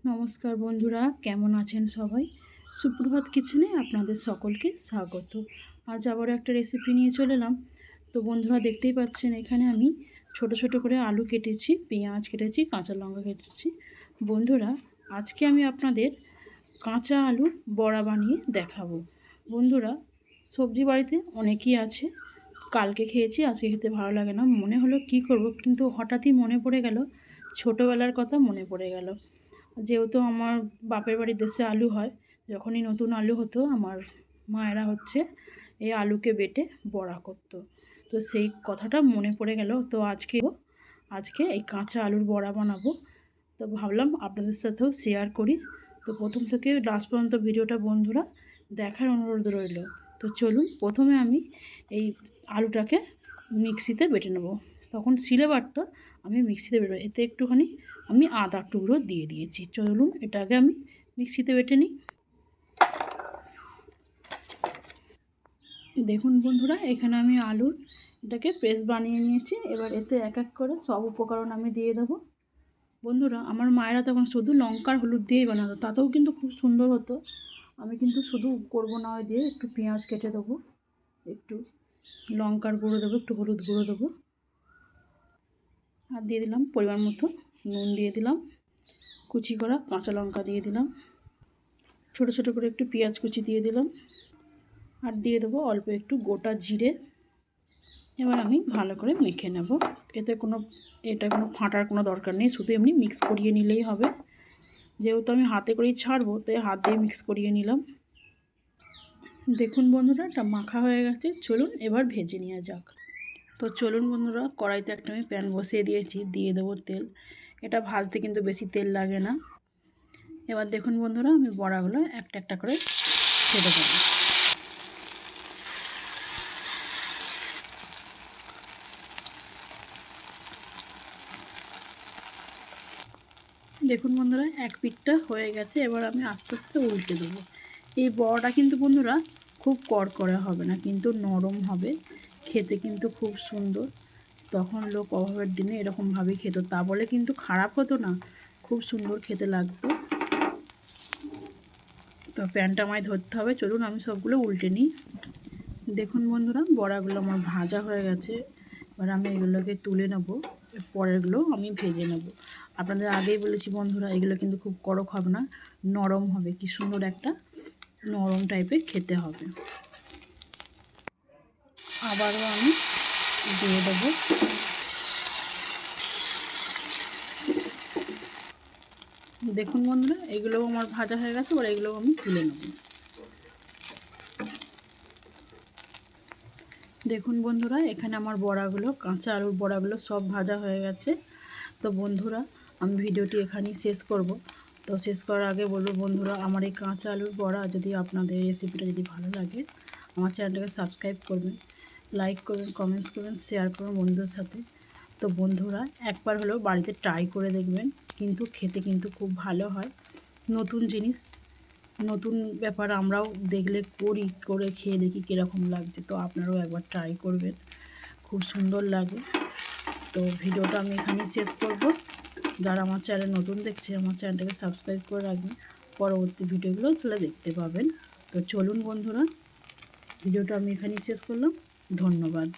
নমস্কার বন্ধুরা, কেমন আছেন সবাই? সুপ্রভাত কিচেনে আপনাদের সকলকে স্বাগত। আজ আবার একটা রেসিপি নিয়ে চলে এলাম। তো বন্ধুরা, দেখতেই পাচ্ছেন এখানে আমি ছোট ছোট করে আলু কেটেছি, পেঁয়াজ কেটেছি, কাঁচা লঙ্কা কেটেছি। বন্ধুরা, আজকে আমি আপনাদের কাঁচা আলু বড়া বানিয়ে দেখাবো। বন্ধুরা, সবজি বাড়িতে অনেকই আছে। কালকে খেয়েছি, আজকে খেতে ভালো লাগে না, মনে হলো কি করব, কিন্তু হঠাৎই মনে পড়ে গেল, ছোটোবেলার কথা মনে পড়ে গেল। যেহেতু আমার বাপের বাড়ির দেশে আলু হয়, যখনই নতুন আলু হতো আমার মায়েরা এই আলুকে বেটে বড়া করতো। তো সেই কথাটা মনে পড়ে গেল। তো আজকে এই কাঁচা আলুর বড়া বানাবো। তো ভাবলাম আপনাদের সাথেও শেয়ার করি। তো প্রথম থেকে লাস্ট পর্যন্ত ভিডিওটা বন্ধুরা দেখার অনুরোধ রইল। তো চলুন, প্রথমে আমি এই আলুটাকে মিক্সিতে বেটে নেব। তখন শিলে বাটতো, আমি মিক্সিতে বেটে, এতে একটুখানি আমি আদার টুকরো দিয়ে দিয়েছি। চলুন এটা আগে আমি মিক্সিতে বেটে নিই। দেখুন বন্ধুরা, এখানে আমি এটাকে পেস্ট বানিয়ে নিয়েছি। এবার এতে এক এক করে সব উপকরণ আমি দিয়ে দেবো। বন্ধুরা, আমার মায়েরা তখন শুধু লঙ্কার হলুদ দিয়েই বানাতো, তাতেও কিন্তু খুব সুন্দর হতো। আমি কিন্তু শুধু করবো না, ওই দিয়ে একটু পেঁয়াজ কেটে দেবো, একটু লঙ্কার গুঁড়ো দেবো, একটু হলুদ গুঁড়ো দেবো, আর দিয়ে দিলাম পরিমাণ মতো নুন, দিয়ে দিলাম কুচি করা কাঁচা লঙ্কা, দিয়ে দিলাম ছোটো ছোটো করে একটু পেঁয়াজ কুচি দিয়ে দিলাম, আর দিয়ে দেবো অল্প একটু গোটা জিরে। এবার আমি ভালো করে মেখে নেব। এটা কোনো ফাটার কোনো দরকার নেই, শুধু এমনি মিক্স করিয়ে নিলেই হবে। যেহেতু আমি হাতে করেই ছাড়বো, তাই হাত দিয়ে মিক্স করিয়ে নিলাম। দেখুন বন্ধুরা, এটা মাখা হয়ে গেছে। চলুন এবার ভেজে নেওয়া যাক। তো চলুন বন্ধুরা, কড়াইতে একটা আমি প্যান বসিয়ে দিয়েছি, দিয়ে দেবো তেল। এটা ভাজতে কিন্তু বেশি তেল লাগে না। এবার দেখুন বন্ধুরা, আমি বড়াগুলো একটা একটা করে ছেড়ে দেবো। দেখুন বন্ধুরা, এক পিঠটা হয়ে গেছে। এবার আমি আস্তে আস্তে উল্টে দেবো। এই বড়াটা কিন্তু বন্ধুরা খুব কড়কড়া হবে না, কিন্তু নরম হবে, খেতে কিন্তু খুব সুন্দর। তখন লোক অভাবের দিনে এরকমভাবেই খেত, তা বলে কিন্তু খারাপ হতো না, খুব সুন্দর খেতে লাগতো। তো প্যানটা আমায় ধরতে হবে। চলুন আমি সবগুলো উল্টে নিই। দেখুন বন্ধুরা, বড়াগুলো আমার ভাজা হয়ে গেছে। এবার আমি এগুলোকে তুলে নেব, পরেরগুলো আমি ভেজে নেব। আপনাদের আগেই বলেছি বন্ধুরা, এগুলো কিন্তু খুব কড়ক হবে না, নরম হবে। কি সুন্দর একটা নরম টাইপের খেতে হবে। আবারও আমি দিয়ে দেবো। দেখুন বন্ধুরা, এগুলোও আমার ভাজা হয়ে গেছে। এবার এগুলোও আমি তুলে নেব। দেখুন বন্ধুরা, এখানে আমার বড়াগুলো, কাঁচা আলুর বড়াগুলো সব ভাজা হয়ে গেছে। তো বন্ধুরা, আমি ভিডিওটি এখানেই শেষ করব। তো শেষ করার আগে বলবো বন্ধুরা, আমার এই কাঁচা আলুর বড়া যদি আপনাদের রেসিপিটা যদি ভালো লাগে, আমার চ্যানেলটাকে সাবস্ক্রাইব করবেন, লাইক করবেন, কমেন্টস করবেন, শেয়ার করবেন বন্ধুদের সাথে। তো বন্ধুরা, একবার হলেও বাড়িতে ট্রাই করে দেখবেন, কিন্তু খেতে কিন্তু খুব ভালো হয়। নতুন জিনিস, নতুন ব্যাপার আমরাও দেখলে করে খেয়ে দেখি কীরকম লাগছে। তো আপনারাও একবার ট্রাই করবেন, খুব সুন্দর লাগে। তো ভিডিওটা আমি এখানেই শেষ করব। যারা আমার চ্যানেল নতুন দেখছে, আমার চ্যানেলটাকে সাবস্ক্রাইব করে রাখবেন, পরবর্তী ভিডিওগুলো তাহলে দেখতে পাবেন। তো চলুন বন্ধুরা, ভিডিওটা আমি এখানেই শেষ করলাম। ধন্যবাদ।